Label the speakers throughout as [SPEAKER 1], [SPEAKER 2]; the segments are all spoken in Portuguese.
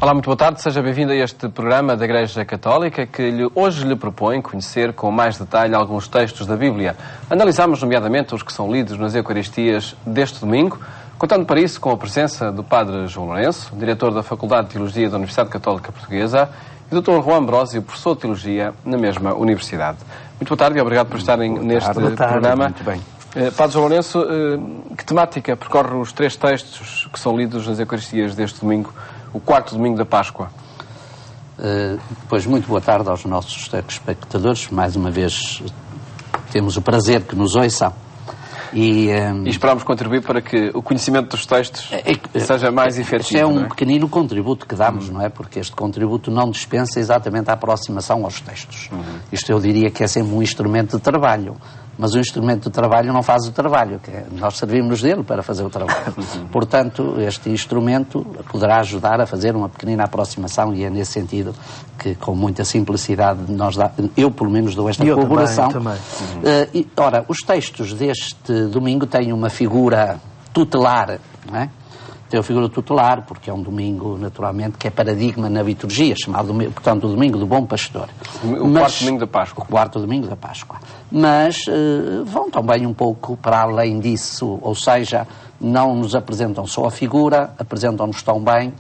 [SPEAKER 1] Olá, muito boa tarde. Seja bem-vindo a este programa da Igreja Católica que hoje lhe propõe conhecer com mais detalhe alguns textos da Bíblia. Analisamos nomeadamente os que são lidos nas Eucaristias deste domingo, contando para isso com a presença do Padre João Lourenço, diretor da Faculdade de Teologia da Universidade Católica Portuguesa, e do Dr. Juan Ambrósio, professor de Teologia na mesma Universidade. Muito boa tarde e obrigado por estarem neste programa.
[SPEAKER 2] Muito bem.
[SPEAKER 1] Padre João Lourenço, que temática percorre os três textos que são lidos nas Eucaristias deste domingo, o quarto domingo da Páscoa?
[SPEAKER 2] Pois, muito boa tarde aos nossos espectadores. Mais uma vez temos o prazer que nos ouçam. E
[SPEAKER 1] esperamos contribuir para que o conhecimento dos textos seja mais efetivo.
[SPEAKER 2] Este é um pequenino contributo que damos, não é? Porque este contributo não dispensa exatamente a aproximação aos textos. Isto eu diria que é sempre um instrumento de trabalho. Mas o instrumento de trabalho não faz o trabalho, nós servimos dele para fazer o trabalho. Portanto, este instrumento poderá ajudar a fazer uma pequenina aproximação e é nesse sentido que, com muita simplicidade, eu pelo menos dou esta colaboração.
[SPEAKER 3] Também.
[SPEAKER 2] Ora, os textos deste domingo têm uma figura tutelar, não é? Tem a figura tutelar, porque é um domingo, naturalmente, que é paradigma na liturgia, chamado, portanto, o domingo do Bom Pastor.
[SPEAKER 1] Quarto domingo da Páscoa.
[SPEAKER 2] O quarto domingo da Páscoa. Mas vão também um pouco para além disso, ou seja, não nos apresentam só a figura, apresentam-nos também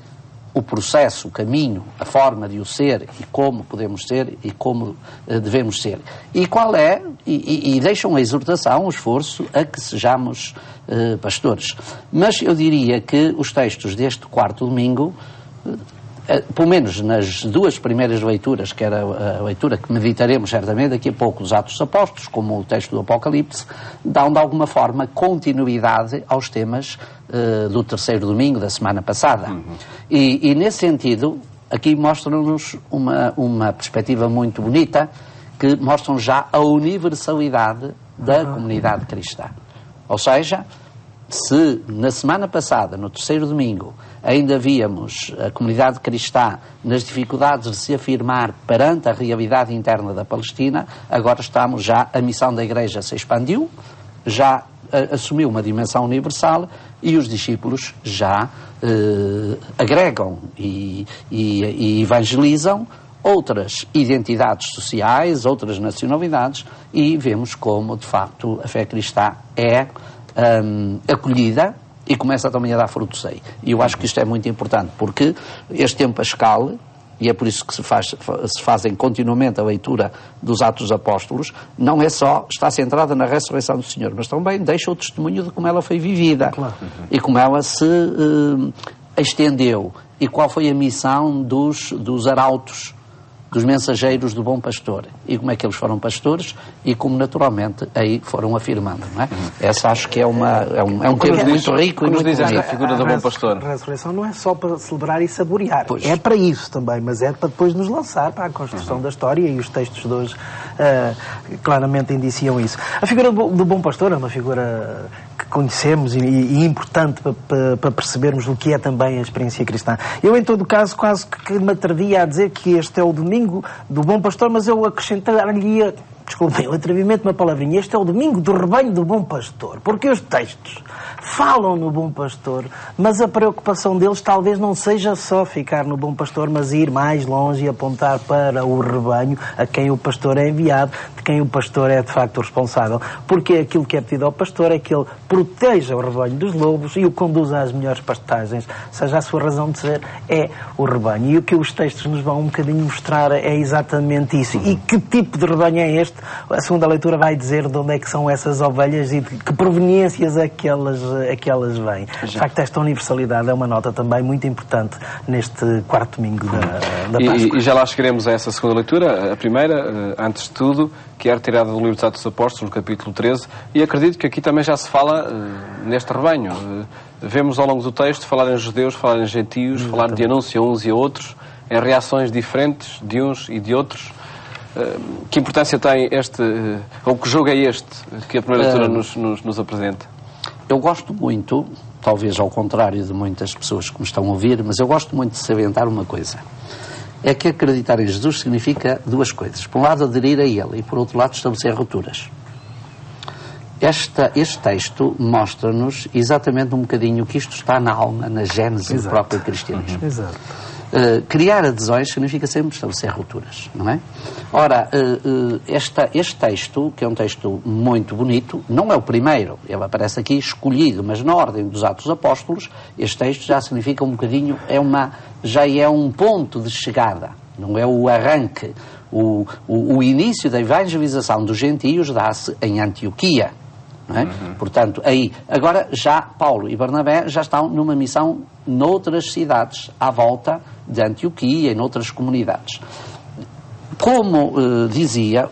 [SPEAKER 2] o processo, o caminho, a forma de o ser e como podemos ser e como devemos ser. E qual é, e deixam a exortação, o esforço a que sejamos pastores. Mas eu diria que os textos deste quarto domingo, pelo menos nas duas primeiras leituras, que era a leitura que meditaremos certamente daqui a pouco dos Atos dos Apóstolos, como o texto do Apocalipse, dão de alguma forma continuidade aos temas do terceiro domingo da semana passada. E nesse sentido, aqui mostram-nos uma perspectiva muito bonita, que mostram já a universalidade da comunidade cristã. Ou seja, se na semana passada, no terceiro domingo, ainda víamos a comunidade cristã nas dificuldades de se afirmar perante a realidade interna da Palestina, agora estamos já, a missão da Igreja se expandiu, já assumiu uma dimensão universal e os discípulos já agregam e evangelizam outras identidades sociais, outras nacionalidades, e vemos como, de facto, a fé cristã é acolhida e começa também a dar frutos aí. E eu acho que isto é muito importante, porque este tempo pascal, e é por isso que se fazem continuamente a leitura dos Atos dos Apóstolos, não é só, está centrada na ressurreição do Senhor, mas também deixa o testemunho de como ela foi vivida, e como ela se estendeu, e qual foi a missão dos arautos, dos mensageiros do Bom Pastor, e como é que eles foram pastores e como naturalmente aí foram afirmando, não é? Essa acho que é um tema muito rico.
[SPEAKER 1] Como nos diz esta figura do Bom Pastor?
[SPEAKER 3] A ressurreição não é só para celebrar e saborear, é para isso também, mas é para depois nos lançar para a construção da história, e os textos de hoje claramente indiciam isso. A figura do Bom Pastor é uma figura que conhecemos e importante para percebermos o que é também a experiência cristã. Eu, em todo caso, quase que me atrevia a dizer que este é o domingo do Bom Pastor, mas eu acrescentaria, desculpem o atrevimento, uma palavrinha, este é o domingo do rebanho do Bom Pastor, porque os textos falam no Bom Pastor, mas a preocupação deles talvez não seja só ficar no Bom Pastor, mas ir mais longe e apontar para o rebanho a quem o pastor é enviado, de quem o pastor é de facto responsável, porque aquilo que é pedido ao pastor é que ele proteja o rebanho dos lobos e o conduza às melhores pastagens, seja a sua razão de ser, é o rebanho. E o que os textos nos vão um bocadinho mostrar é exatamente isso. E que tipo de rebanho é este? A segunda leitura vai dizer de onde é que são essas ovelhas e de que proveniências é que elas vêm. De facto, esta universalidade é uma nota também muito importante neste quarto domingo da Páscoa.
[SPEAKER 1] E já lá chegaremos a essa segunda leitura. A primeira, antes de tudo, que é retirada do livro dos Atos dos Apóstolos, no capítulo 13, e acredito que aqui também já se fala neste rebanho. Vemos ao longo do texto falar em judeus, falar em gentios, falar de anúncio a uns e a outros, em reações diferentes de uns e de outros. Que importância tem ou que jogo é este que a primeira leitura nos apresenta?
[SPEAKER 2] Eu gosto muito, talvez ao contrário de muitas pessoas que me estão a ouvir, mas eu gosto muito de salientar uma coisa. É que acreditar em Jesus significa duas coisas. Por um lado, aderir a Ele e, por outro lado, estabelecer rupturas. Este texto mostra-nos exatamente um bocadinho que isto está na alma, na gênese do próprio cristianismo.
[SPEAKER 3] Exato.
[SPEAKER 2] Criar adesões significa sempre estabelecer rupturas, não é? Ora, este texto, que é um texto muito bonito, não é o primeiro, ele aparece aqui escolhido, mas na ordem dos Atos Apóstolos, este texto já significa um bocadinho, já é um ponto de chegada, não é o arranque. O início da evangelização dos gentios dá-se em Antioquia. Não é? Portanto, aí, agora já Paulo e Barnabé já estão numa missão noutras cidades, à volta de Antioquia e noutras comunidades. Como dizia,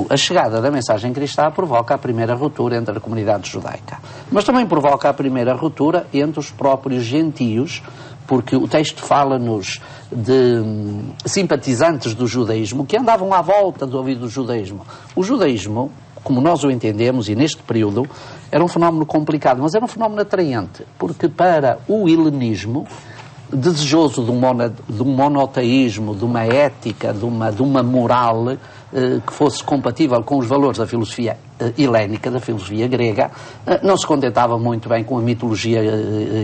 [SPEAKER 2] a chegada da mensagem cristã provoca a primeira ruptura entre a comunidade judaica. Mas também provoca a primeira ruptura entre os próprios gentios, porque o texto fala-nos de simpatizantes do judaísmo que andavam à volta do ouvido do judaísmo. O judaísmo, como nós o entendemos, e neste período, era um fenómeno complicado, mas era um fenómeno atraente, porque para o helenismo, desejoso de um monoteísmo, de uma ética, de uma moral que fosse compatível com os valores da filosofia helénica, da filosofia grega, não se contentava muito bem com a mitologia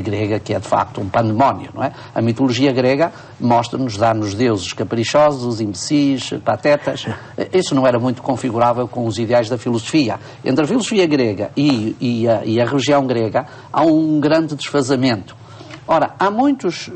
[SPEAKER 2] grega, que é de facto um pandemónio, não é? A mitologia grega mostra-nos, dá-nos deuses caprichosos, imbecis, patetas. Isso não era muito configurável com os ideais da filosofia. Entre a filosofia grega e a religião grega há um grande desfazamento. Ora, há muitos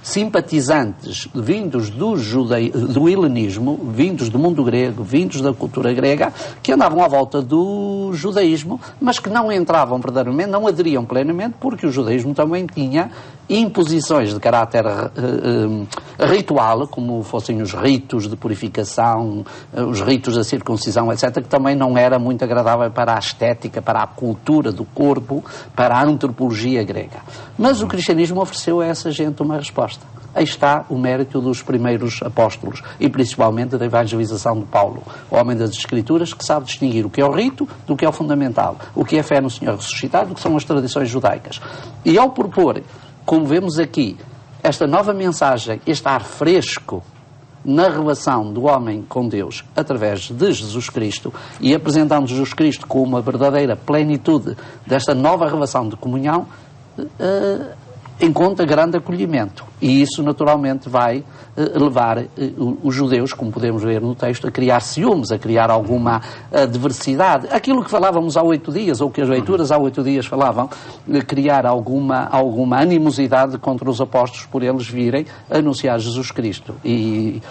[SPEAKER 2] simpatizantes vindos do helenismo, vindos do mundo grego, vindos da cultura grega, que andavam à volta do judaísmo, mas que não entravam verdadeiramente, não aderiam plenamente, porque o judaísmo também tinha imposições de caráter ritual, como fossem os ritos de purificação, os ritos da circuncisão, etc., que também não era muito agradável para a estética, para a cultura do corpo, para a antropologia grega. Mas o cristianismo ofereceu a essa gente uma resposta. Aí está o mérito dos primeiros apóstolos e principalmente da evangelização de Paulo, o homem das Escrituras, que sabe distinguir o que é o rito do que é o fundamental, o que é fé no Senhor ressuscitado, do que são as tradições judaicas. E ao propor, como vemos aqui, esta nova mensagem, este ar fresco na relação do homem com Deus através de Jesus Cristo, e apresentando Jesus Cristo como uma verdadeira plenitude desta nova relação de comunhão, encontra grande acolhimento. E isso naturalmente vai levar os judeus, como podemos ver no texto, a criar ciúmes, a criar alguma adversidade. Aquilo que falávamos há 8 dias, ou que as leituras há 8 dias falavam, criar alguma animosidade contra os apóstolos por eles virem anunciar Jesus Cristo. E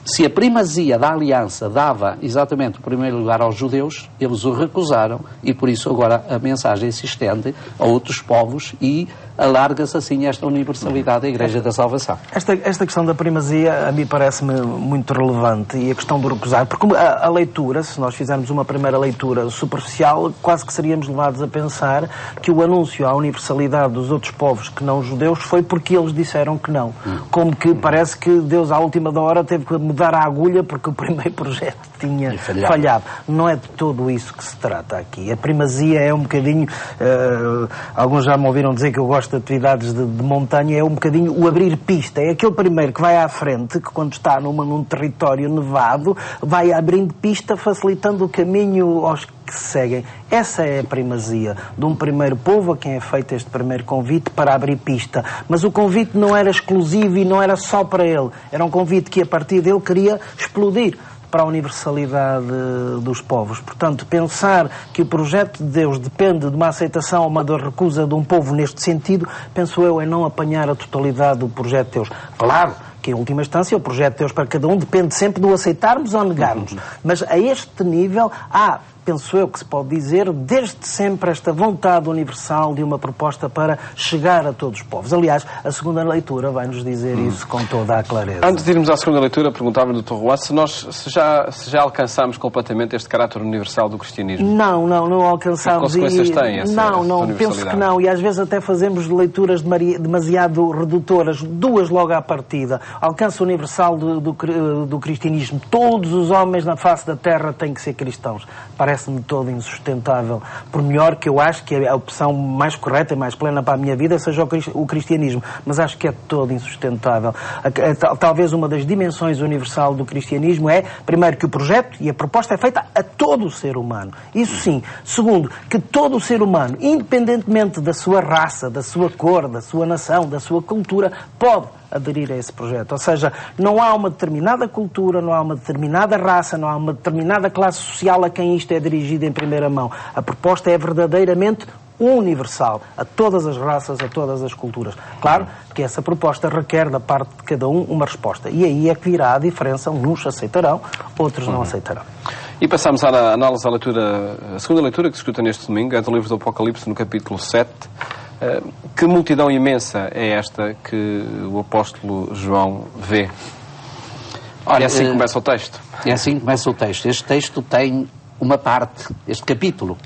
[SPEAKER 2] se a primazia da aliança dava exatamente o primeiro lugar aos judeus, eles o recusaram e por isso agora a mensagem se estende a outros povos e alarga-se assim esta universalidade da Igreja da Salvação.
[SPEAKER 3] Esta questão da primazia a mim parece-me muito relevante, e a questão do recusar, porque a leitura, se nós fizermos uma primeira leitura superficial, quase que seríamos levados a pensar que o anúncio à universalidade dos outros povos que não judeus foi porque eles disseram que não. Como que parece que Deus à última da hora teve que mudar a agulha porque o primeiro projeto tinha falhado. Não é de todo isso que se trata aqui. A primazia é um bocadinho, alguns já me ouviram dizer que eu gosto de atividades de montanha, é um bocadinho o abrir pista. É aquele primeiro que vai à frente, que quando está num território nevado, vai abrindo pista, facilitando o caminho aos que se seguem. Essa é a primazia de um primeiro povo a quem é feito este primeiro convite para abrir pista. Mas o convite não era exclusivo e não era só para ele. Era um convite que a partir dele queria explodir para a universalidade dos povos. Portanto, pensar que o projeto de Deus depende de uma aceitação ou uma recusa de um povo neste sentido, penso eu, é não apanhar a totalidade do projeto de Deus. Claro que, em última instância, o projeto de Deus para cada um depende sempre do aceitarmos ou negarmos. Mas a este nível há, penso eu que se pode dizer, desde sempre esta vontade universal de uma proposta para chegar a todos os povos. Aliás, a segunda leitura vai-nos dizer isso com toda a clareza.
[SPEAKER 1] Antes de irmos à segunda leitura, perguntava-lhe, Dr. Roa, se já alcançamos completamente este caráter universal do cristianismo.
[SPEAKER 3] Não alcançamos.
[SPEAKER 1] Que consequências tem essa
[SPEAKER 3] Não, penso que não. E às vezes até fazemos leituras demasiado redutoras, duas logo à partida. alcance universal do cristianismo. Todos os homens na face da terra têm que ser cristãos. Parece-me todo insustentável. Por melhor que eu acho que a opção mais correta e mais plena para a minha vida seja o cristianismo. Mas acho que é todo insustentável. Talvez uma das dimensões universal do cristianismo é, primeiro, que o projeto e a proposta é feita a todo o ser humano. Isso sim. Segundo, que todo o ser humano, independentemente da sua raça, da sua cor, da sua nação, da sua cultura, pode aderir a esse projeto. Ou seja, não há uma determinada cultura, não há uma determinada raça, não há uma determinada classe social a quem isto é dirigido em primeira mão. A proposta é verdadeiramente universal, a todas as raças, a todas as culturas. Claro que essa proposta requer da parte de cada um uma resposta. E aí é que virá a diferença. Uns aceitarão, outros não aceitarão.
[SPEAKER 1] E passamos à análise da leitura, a segunda leitura que se escuta neste domingo, é do livro do Apocalipse, no capítulo 7. Que multidão imensa é esta que o apóstolo João vê? Olha, é assim que começa o texto.
[SPEAKER 2] É assim que começa o texto. Este texto tem uma parte, este capítulo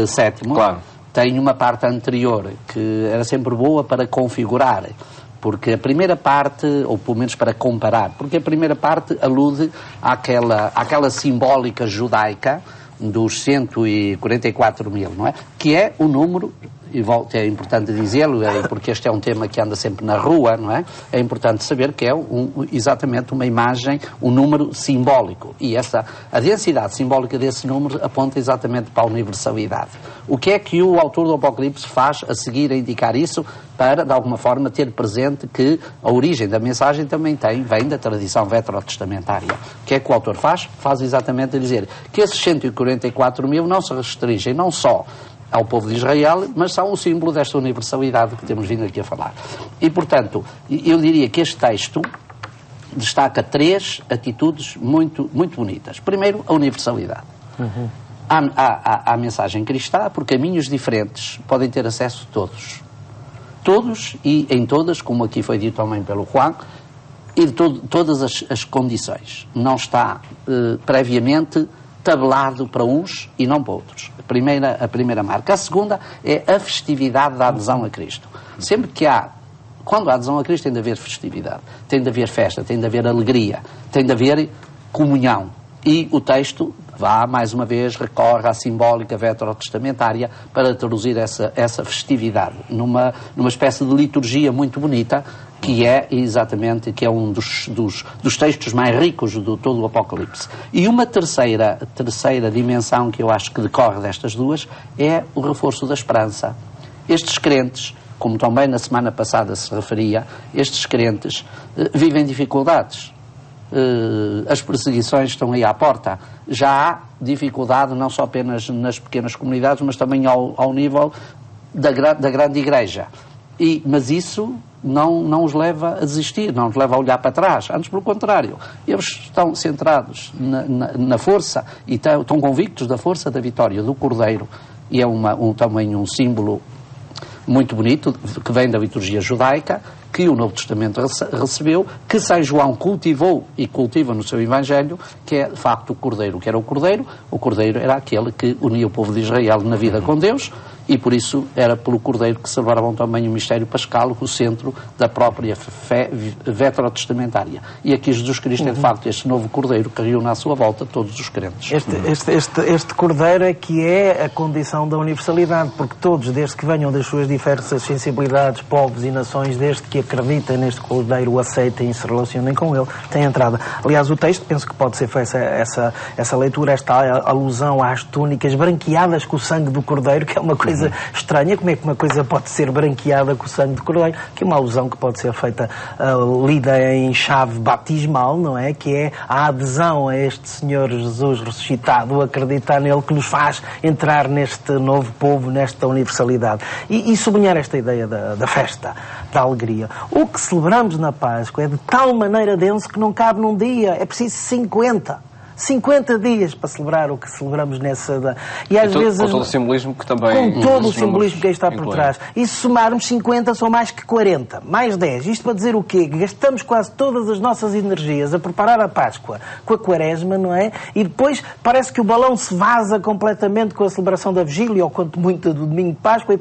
[SPEAKER 2] 7, claro, tem uma parte anterior que era sempre boa para configurar. Porque a primeira parte, ou pelo menos para comparar, porque a primeira parte alude àquela simbólica judaica dos 144 mil, não é? Que é o número, e é importante dizê-lo, porque este é um tema que anda sempre na rua, não é? É importante saber que é exatamente uma imagem, um número simbólico. E a densidade simbólica desse número aponta exatamente para a universalidade. O que é que o autor do Apocalipse faz a seguir a indicar isso para, de alguma forma, ter presente que a origem da mensagem também vem da tradição veterotestamentária. O que é que o autor faz? Faz exatamente a dizer que esses 144 mil não se restringem não só ao povo de Israel, mas são um símbolo desta universalidade que temos vindo aqui a falar. E, portanto, eu diria que este texto destaca 3 atitudes muito, muito bonitas. Primeiro, a universalidade. Há a mensagem cristã, por caminhos diferentes, podem ter acesso todos. Todos e em todas, como aqui foi dito também pelo Juan, e de todas as condições. Não está previamente tabelado para uns e não para outros. A primeira marca. A segunda é a festividade da adesão a Cristo. Sempre que quando há adesão a Cristo tem de haver festividade, tem de haver festa, tem de haver alegria, tem de haver comunhão. E o texto, mais uma vez, recorre à simbólica veterotestamentária para traduzir essa festividade numa espécie de liturgia muito bonita, que é exatamente um dos textos mais ricos de todo o Apocalipse. E uma terceira dimensão que eu acho que decorre destas duas é o reforço da esperança. Estes crentes, como também na semana passada se referia, estes crentes vivem dificuldades. As perseguições estão aí à porta. Já há dificuldade não só apenas nas pequenas comunidades, mas também ao nível da grande igreja. Mas isso não os leva a desistir, não os leva a olhar para trás. Antes, pelo contrário, eles estão centrados na força e estão convictos da força da vitória do Cordeiro. E é também um símbolo muito bonito, que vem da liturgia judaica, que o Novo Testamento recebeu, que São João cultivou e cultiva no seu Evangelho, que é, de facto, o Cordeiro. O que era o Cordeiro? O Cordeiro era aquele que unia o povo de Israel na vida com Deus, e por isso era pelo Cordeiro que celebravam também o mistério pascal, o centro da própria fé veterotestamentária. E aqui Jesus Cristo é, de facto, este novo Cordeiro que reúne à sua volta todos os crentes.
[SPEAKER 3] Este Cordeiro é que é a condição da universalidade, porque todos, desde que venham das suas diversas sensibilidades, povos e nações, desde que acreditem neste Cordeiro, o aceitem e se relacionem com ele, têm entrada. Aliás, o texto, penso que pode ser feita essa leitura, esta alusão às túnicas branqueadas com o sangue do Cordeiro, que é uma coisa estranha. Como é que uma coisa pode ser branqueada com o sangue do Cordeiro? Que é uma alusão que pode ser feita, lida em chave batismal, não é? Que é a adesão a este Senhor Jesus ressuscitado, acreditar nele, que nos faz entrar neste novo povo, nesta universalidade. E sublinhar esta ideia da festa, da alegria. O que celebramos na Páscoa é de tal maneira denso que não cabe num dia. É preciso 50 dias para celebrar o que celebramos nessa... E às vezes,
[SPEAKER 1] com todo o simbolismo que também...
[SPEAKER 3] Com todo o simbolismo que aí está por trás. E se somarmos 50, são mais que 40. Mais 10. Isto para dizer o quê? Que gastamos quase todas as nossas energias a preparar a Páscoa com a Quaresma, não é? E depois parece que o balão se vaza completamente com a celebração da Vigília, ou quanto muito do domingo de Páscoa, e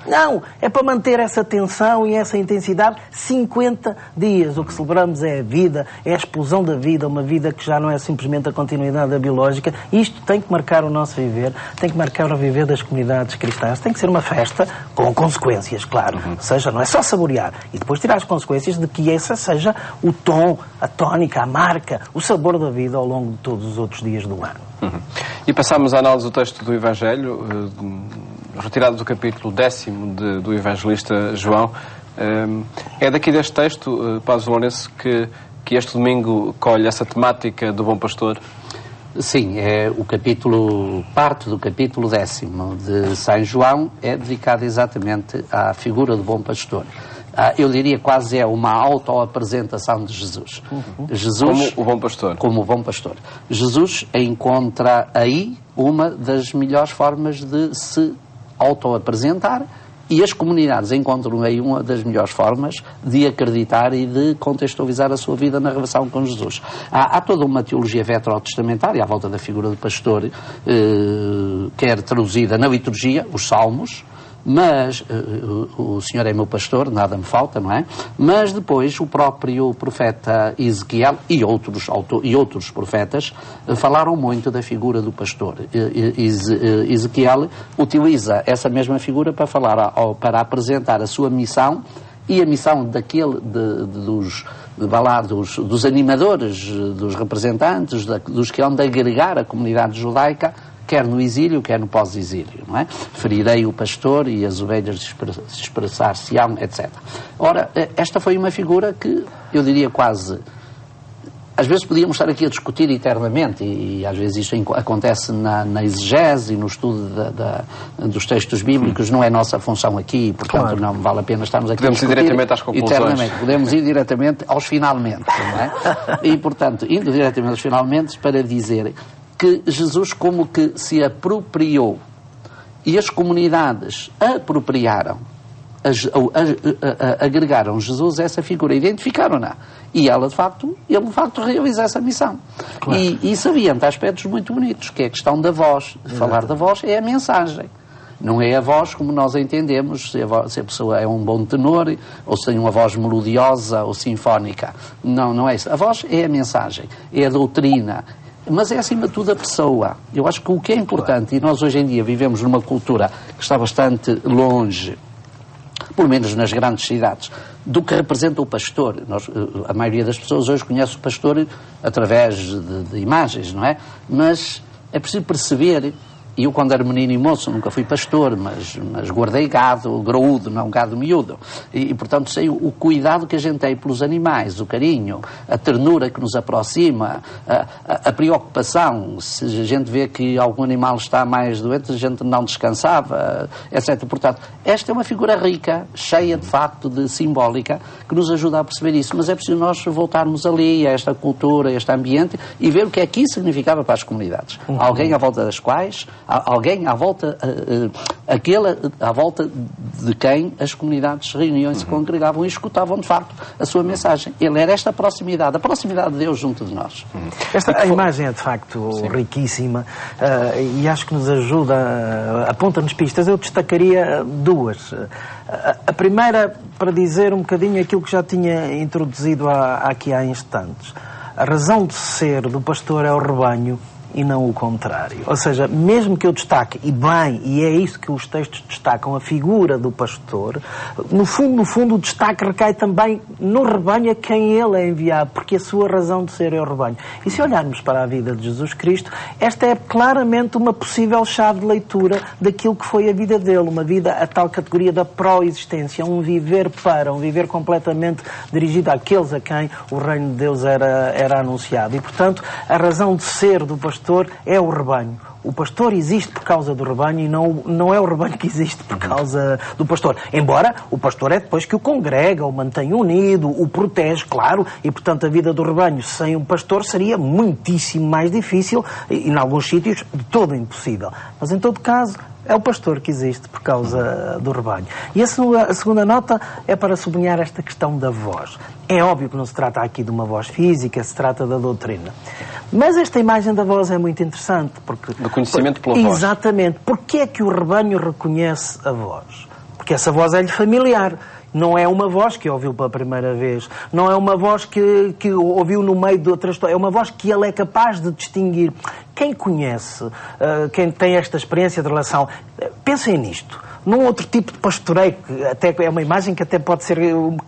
[SPEAKER 3] Não, é para manter essa tensão e essa intensidade 50 dias. O que celebramos é a vida, é a explosão da vida, uma vida que já não é simplesmente a continuidade da biológica. Isto tem que marcar o nosso viver, tem que marcar o viver das comunidades cristãs. Tem que ser uma festa com consequências, claro. Ou seja, não é só saborear e depois tirar as consequências de que essa seja o tom, a tónica, a marca, o sabor da vida ao longo de todos os outros dias do ano.
[SPEAKER 1] E passamos à análise do texto do Evangelho, retirado do capítulo 10º do Evangelista João. É daqui deste texto, Padre Lourenço, que este domingo colhe essa temática do Bom Pastor?
[SPEAKER 2] Sim, é o capítulo, parte do capítulo 10º de São João é dedicado exatamente à figura do Bom Pastor. Eu diria quase é uma autoapresentação de Jesus. Jesus.
[SPEAKER 1] Como o Bom Pastor.
[SPEAKER 2] Como o Bom Pastor. Jesus encontra aí uma das melhores formas de se autoapresentar e as comunidades encontram aí uma das melhores formas de acreditar e de contextualizar a sua vida na relação com Jesus. Há toda uma teologia veterotestamentária à volta da figura do pastor, que é traduzida na liturgia, os Salmos, mas o Senhor é meu pastor, nada me falta, não é? Mas depois o próprio profeta Ezequiel e outros profetas falaram muito da figura do pastor. Ezequiel utiliza essa mesma figura para falar, para apresentar a sua missão e a missão dos animadores, dos representantes, dos que hão de agregar a comunidade judaica, quer no exílio, quer no pós-exílio, não é? Ferirei o pastor e as ovelhas dispersar-se-ão, etc. Ora, esta foi uma figura que, eu diria quase, às vezes podíamos estar aqui a discutir eternamente, e às vezes isto acontece na exegese e no estudo dos textos bíblicos, não é nossa função aqui, portanto não vale a pena estarmos aqui
[SPEAKER 1] podemos
[SPEAKER 2] a discutir.
[SPEAKER 1] Ir diretamente às conclusões.
[SPEAKER 2] Eternamente. Podemos ir diretamente aos finalmente, não é? E, portanto, indo diretamente aos finalmente para dizer que Jesus como que se apropriou e as comunidades apropriaram, agregaram Jesus a essa figura, identificaram-na. E ele de facto realiza essa missão. Claro. E salienta aspectos muito bonitos, que é a questão da voz. Falar da voz é a mensagem. Não é a voz como nós entendemos, se a pessoa é um bom tenor, ou se tem uma voz melodiosa ou sinfónica. Não é isso. A voz é a mensagem, é a doutrina, mas é acima de tudo a pessoa. Eu acho que o que é importante, e nós hoje em dia vivemos numa cultura que está bastante longe, pelo menos nas grandes cidades, do que representa o pastor. A maioria das pessoas hoje conhece o pastor através de imagens, não é? Mas é preciso perceber. E eu, quando era menino e moço, nunca fui pastor, mas guardei gado graúdo, não gado miúdo. E, portanto, sei o cuidado que a gente tem pelos animais, o carinho, a ternura que nos aproxima, a preocupação. Se a gente vê que algum animal está mais doente, a gente não descansava, etc. Portanto, esta é uma figura rica, cheia, de facto, de simbólica, que nos ajuda a perceber isso. Mas é preciso nós voltarmos ali, a esta cultura, a este ambiente, e ver o que é que isso significava para as comunidades. Alguém à volta das quais... Alguém à volta, à volta de quem as comunidades se reuniam e se congregavam e escutavam de facto a sua mensagem. Ele era esta proximidade, a proximidade de Deus junto de nós.
[SPEAKER 3] A imagem é de facto riquíssima e acho que nos ajuda, aponta-nos pistas. Eu destacaria duas. A primeira, para dizer um bocadinho aquilo que já tinha introduzido aqui há instantes. A razão de ser do pastor é o rebanho e não o contrário. Ou seja, mesmo que eu destaque, e bem, e é isso que os textos destacam, a figura do pastor, no fundo o destaque recai também no rebanho a quem ele é enviado, porque a sua razão de ser é o rebanho. E se olharmos para a vida de Jesus Cristo, esta é claramente uma possível chave de leitura daquilo que foi a vida dele, uma vida, a tal categoria da pró-existência, um viver completamente dirigido àqueles a quem o reino de Deus era anunciado. E, portanto, a razão de ser do pastor é o rebanho. O pastor existe por causa do rebanho e não é o rebanho que existe por causa do pastor. Embora o pastor é depois que o congrega, o mantém unido, o protege, claro, e portanto a vida do rebanho sem um pastor seria muitíssimo mais difícil e em alguns sítios de todo impossível. Mas em todo caso, É o pastor que existe por causa do rebanho. E a segunda nota é para sublinhar esta questão da voz. É óbvio que não se trata aqui de uma voz física, se trata da doutrina. Mas esta imagem da voz é muito interessante. Porque,
[SPEAKER 1] do conhecimento pela voz.
[SPEAKER 3] Exatamente. Porquê é que o rebanho reconhece a voz? Porque essa voz é-lhe familiar. Não é uma voz que ouviu pela primeira vez. Não é uma voz que ouviu no meio de outra história. É uma voz que ele é capaz de distinguir. Quem conhece, quem tem esta experiência de relação, pensem nisto. Num outro tipo de pastoreio, que até é uma imagem que até pode ser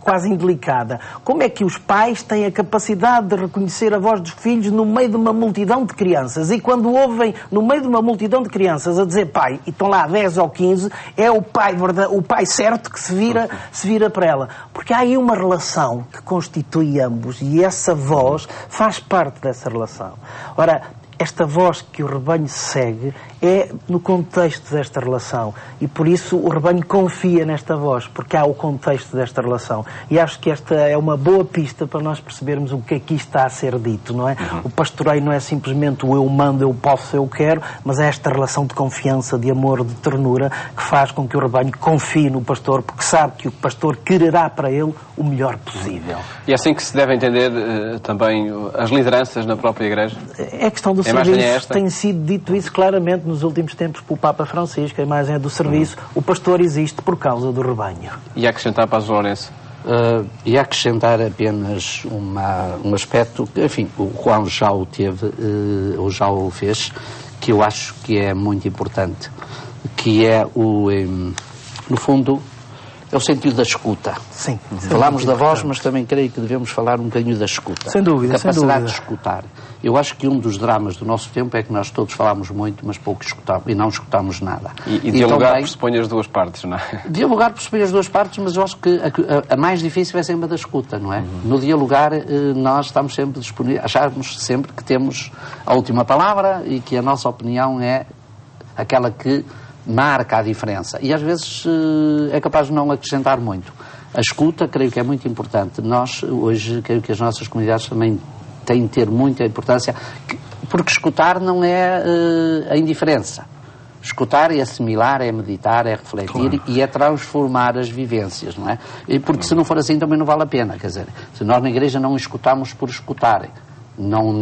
[SPEAKER 3] quase indelicada. Como é que os pais têm a capacidade de reconhecer a voz dos filhos no meio de uma multidão de crianças? E quando ouvem no meio de uma multidão de crianças a dizer pai, e estão lá 10 ou 15, é o pai certo que se vira para ela. Porque há aí uma relação que constitui ambos e essa voz faz parte dessa relação. Ora, esta voz que o rebanho segue é no contexto desta relação e por isso o rebanho confia nesta voz, porque há o contexto desta relação. E acho que esta é uma boa pista para nós percebermos o que aqui está a ser dito, não é? O pastoreio não é simplesmente o eu mando, eu posso, eu quero, mas é esta relação de confiança, de amor, de ternura que faz com que o rebanho confie no pastor, porque sabe que o pastor quererá para ele o melhor possível.
[SPEAKER 1] E é assim que se deve entender também as lideranças na própria Igreja?
[SPEAKER 3] É questão do serviço. Tem sido dito isso claramente nos últimos tempos pelo Papa Francisco. A imagem é do serviço. O pastor existe por causa do rebanho.
[SPEAKER 1] E acrescentar, Padre Lourenço?
[SPEAKER 2] E acrescentar apenas um aspecto que, enfim, o Juan já o teve, ou já o fez, que eu acho que é muito importante, que é no fundo, é o sentido da escuta.
[SPEAKER 3] Sim.
[SPEAKER 2] Falámos da voz, mas também creio que devemos falar um bocadinho da escuta.
[SPEAKER 3] Sem dúvida,
[SPEAKER 2] capacidade de escutar. Eu acho que um dos dramas do nosso tempo é que nós todos falamos muito, mas pouco escutamos, e não escutamos nada.
[SPEAKER 1] E dialogar também pressupõe as duas partes, não é?
[SPEAKER 2] Dialogar pressupõe as duas partes, mas eu acho que a mais difícil é sempre a da escuta, não é? No dialogar nós estamos sempre disponíveis, achamos sempre que temos a última palavra e que a nossa opinião é aquela que marca a diferença. E às vezes é capaz de não acrescentar muito. A escuta, creio que é muito importante. Nós, hoje, creio que as nossas comunidades também têm de ter muita importância, porque escutar não é a indiferença. Escutar é assimilar, é meditar, é refletir, claro, e é transformar as vivências, não é? E porque se não for assim também não vale a pena, quer dizer, se nós na Igreja não escutamos por escutar, não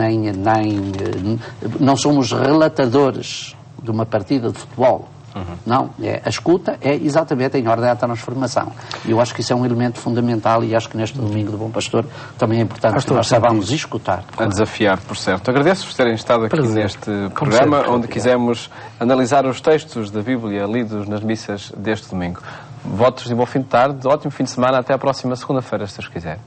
[SPEAKER 2] somos relatadores de uma partida de futebol. Não, a escuta é exatamente em ordem à transformação. E eu acho que isso é um elemento fundamental e acho que neste domingo do Bom Pastor também é importante que nós saibamos escutar.
[SPEAKER 1] A desafiar, por certo. Agradeço-vos terem estado aqui neste programa, onde quisemos analisar os textos da Bíblia lidos nas missas deste domingo. Votos de bom fim de tarde, ótimo fim de semana, até à próxima segunda-feira, se Deus quiser.